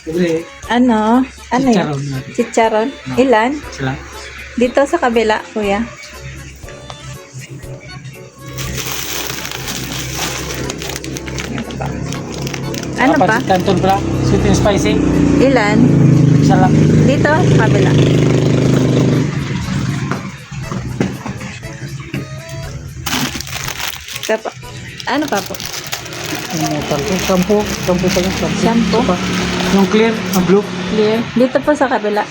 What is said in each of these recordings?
Libre. Ano? Ano yun? Chicharon. Chicharon. No. Ilan? Sila. Dito sa kabila, kuya. Ano pa? Pancit Canton pala. Sweet and spicy. Ilan? Isa lang. Dito sa kabila. Kapa. Ano pa po? Shampoo. Shampoo pa lang. Shampoo? Pa. Yung clear, ang blue. Clear. Dito po sa kabila.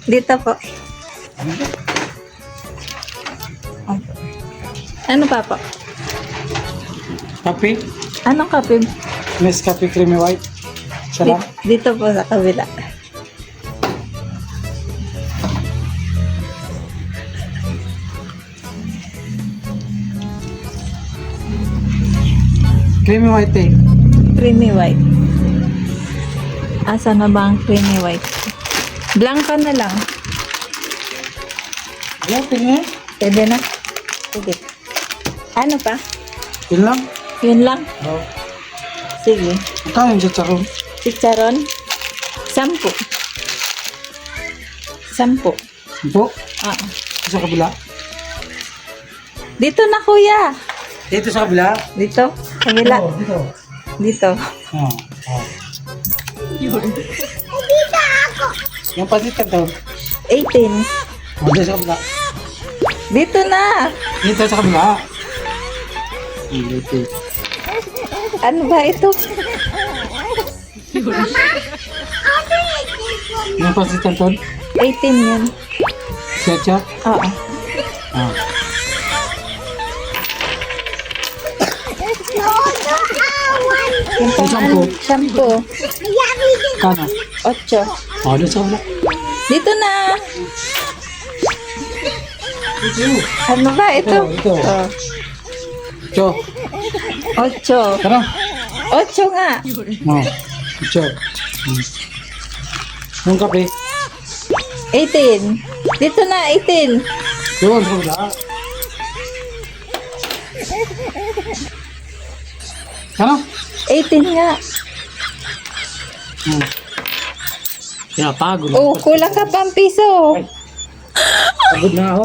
Dito po. Ano pa po? Kape. Anong kape? Nescafe Creamy White. Isa lang. Dito po sa kabila. Creamy White eh. Creamy white. Asa na ba ang creamy white? Blanca na lang. Ayan, tingin. Pwede na. Pwede. Ano pa? Yun lang. Yun lang. Oh. Sige. Ito yung chicharon. Chicharon. 10. 10. Ito. Ah. Sa kabila. Dito na kuya. Dito sa kabila. Dito. Kabila. Oh, dito. Dito. Oh. Oh. Yung pancit Canton. 18. Oh, dito sa kabila. Dito na. Dito sa kabila. Dito. Ano ba ito? Yung pancit Canton. 18 yan. Ketchup. Oo. Ah. Yung shampoo. Shampoo. Kana. 8. Oh, dito sa kabila. Dito na. Dito. Ano ba ito? Ito. Oh. Cho. 8. Tara. 8 nga. Oh. Cho. Yung kape. 18. Dito na, 18. Doon sa kabila. Ano? 18 nga. Pinapagod. Oh, kulang ka pang piso. Pagod na ako.